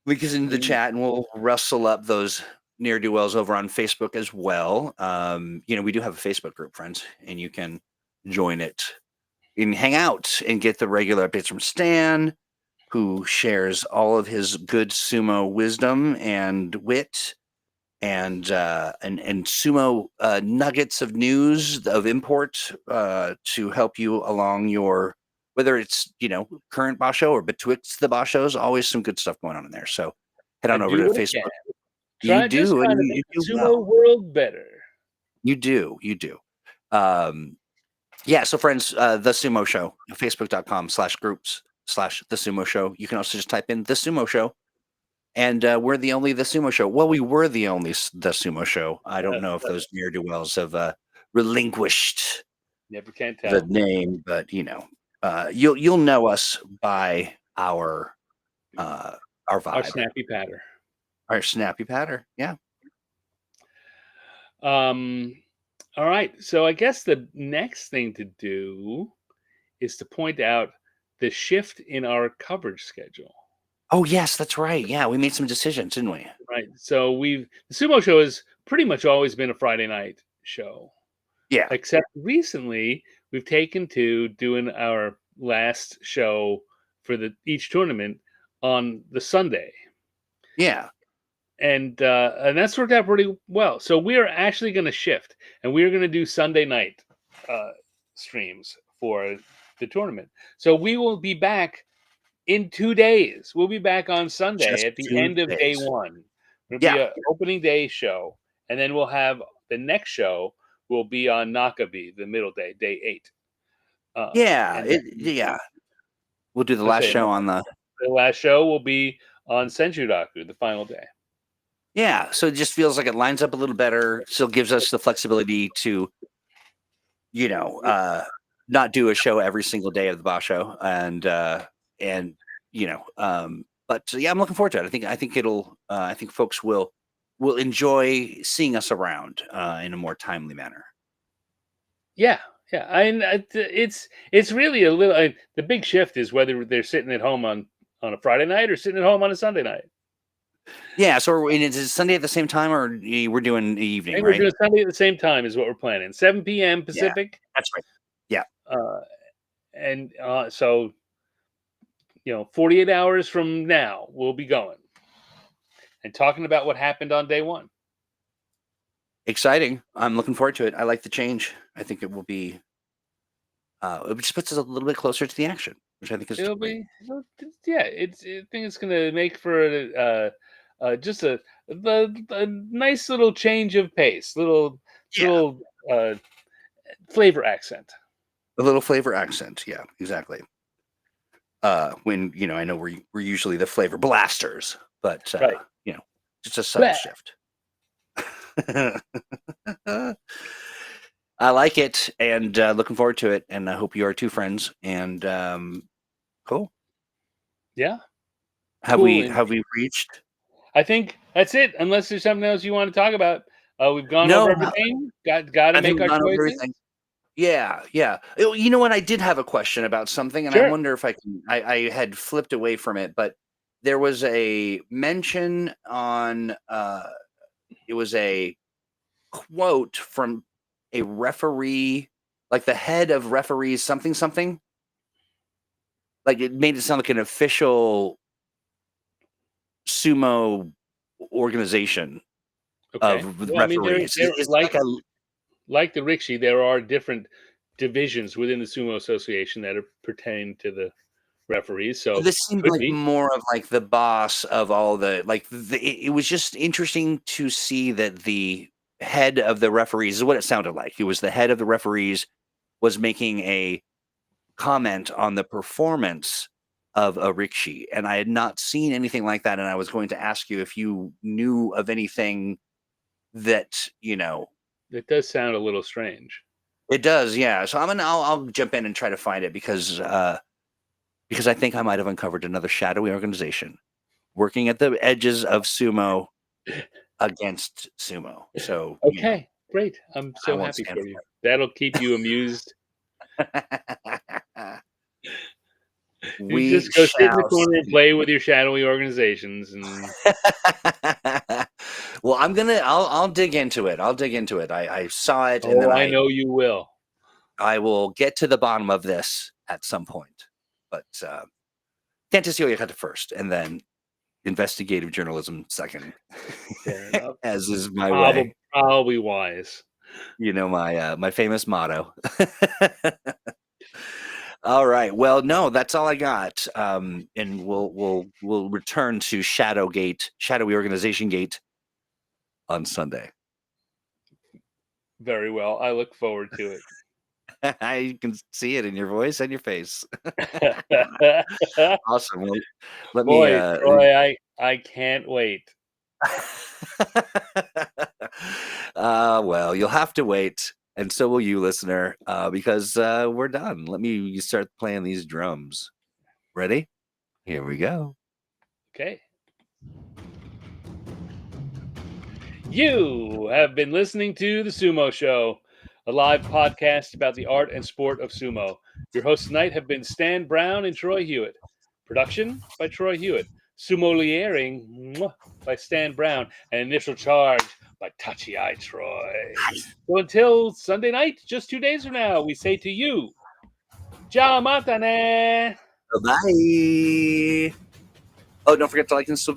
Speaker 2: Link is in the chat, and we'll rustle up those ne'er-do-wells over on Facebook as well. We do have a Facebook group, friends, and you can join it and hang out and get the regular updates from Stan, who shares all of his good sumo wisdom and wit and sumo nuggets of news of import to help you along your, whether it's current Basho or betwixt the Bashos. Always some good stuff going on in there. So head on over to Facebook.
Speaker 1: You do, and you do sumo world better.
Speaker 2: You do. Yeah, so friends, The Sumo Show, facebook.com/groups/The Sumo Show. You can also just type in The Sumo Show. And we're the only The Sumo Show. Well, we were the only The Sumo Show. I don't know if those ne'er-do-wells have relinquished
Speaker 1: Never can tell
Speaker 2: the name, but you'll know us by our vibe.
Speaker 1: Our snappy patter.
Speaker 2: Our snappy patter, yeah.
Speaker 1: All right, so I guess the next thing to do is to point out the shift in our coverage schedule.
Speaker 2: Oh, yes, that's right. Yeah, we made some decisions, didn't we?
Speaker 1: Right. So the Sumo Show has pretty much always been a Friday night show.
Speaker 2: Yeah.
Speaker 1: Except recently, we've taken to doing our last show for each tournament on the Sunday.
Speaker 2: Yeah.
Speaker 1: And that's worked out pretty well. So we are actually going to shift, and we are going to do Sunday night streams for the tournament. So we will be back in 2 days. We'll be back on Sunday at the end of day one. It'll be an opening day show, and then we'll have the next show will be on Nakabi, the middle day, day 8.
Speaker 2: We'll do the last show on the
Speaker 1: last show will be on Senjudaku, the final day.
Speaker 2: Yeah, so it just feels like it lines up a little better. Still gives us the flexibility to, not do a show every single day of the Basho, but yeah, I'm looking forward to it. I think folks will enjoy seeing us around in a more timely manner.
Speaker 1: Yeah, Yeah, it's really a little. The big shift is whether they're sitting at home on a Friday night or sitting at home on a Sunday night.
Speaker 2: Yeah, so is it Sunday at the same time, or we're doing the
Speaker 1: I
Speaker 2: evening,
Speaker 1: think we're
Speaker 2: right?
Speaker 1: doing Sunday at the same time is what we're planning. 7 p.m.
Speaker 2: Yeah,
Speaker 1: Pacific.
Speaker 2: that's right. Yeah.
Speaker 1: And so 48 hours from now we'll be going and talking about what happened on day one.
Speaker 2: Exciting. I'm looking forward to it. I like the change. I think it will be. It just puts us a little bit closer to the action, which I think is great.
Speaker 1: Yeah. I think it's going to make for just a nice little change of pace, little uh, flavor accent.
Speaker 2: A little flavor accent. Yeah, exactly. When I know we're usually the flavor blasters, but
Speaker 1: Right.
Speaker 2: just a subtle shift. I like it, and looking forward to it, and I hope you are too, friends. And cool.
Speaker 1: Yeah.
Speaker 2: Have we reached?
Speaker 1: I think that's it. Unless there's something else you want to talk about, we've gone over everything. Got to make our choices.
Speaker 2: Yeah. You know what? I did have a question about something, and I wonder if I can. I had flipped away from it, but there was a mention on. It was a quote from a referee, like the head of referees, something. Like it made it sound like an official sumo organization of referees. It's
Speaker 1: like the rikishi, there are different divisions within the sumo association that pertain to the referees. So
Speaker 2: this seemed like more of like the boss of all the it was just interesting to see that the head of the referees is what it sounded like. It was the head of the referees was making a comment on the performance of a rikishi, and I had not seen anything like that. And I was going to ask you if you knew of anything that
Speaker 1: It does sound a little strange.
Speaker 2: It does, yeah. So I'll jump in and try to find it because I think I might have uncovered another shadowy organization working at the edges of sumo against sumo. So
Speaker 1: okay, great. I'm so happy for you. That'll keep you amused. You just go sit in the corner and play with your shadowy organizations. And
Speaker 2: well, I'll dig into it. I saw it, and then
Speaker 1: I know you will.
Speaker 2: I will get to the bottom of this at some point. But Fantasy Oyakata first, and then investigative journalism second, as is my way.
Speaker 1: Probably wise.
Speaker 2: My famous motto. All right. Well, no, that's all I got. And we'll return to shadowy organization gate on Sunday.
Speaker 1: Very well. I look forward to it.
Speaker 2: I can see it in your voice and your face. Awesome. Well,
Speaker 1: Troy, I can't wait.
Speaker 2: Well, you'll have to wait, and so will you, listener, because we're done. Let me start playing these drums. Ready? Here we go.
Speaker 1: Okay. You have been listening to The Sumo Show, a live podcast about the art and sport of sumo. Your hosts tonight have been Stan Brown and Troy Hewitt. Production by Troy Hewitt. Sumoliering by Stan Brown. And initial charge by Touchy Eye Troy. So until Sunday night, just 2 days from now, we say to you, Ciao matane!
Speaker 2: Bye! Oh, don't forget to like and subscribe.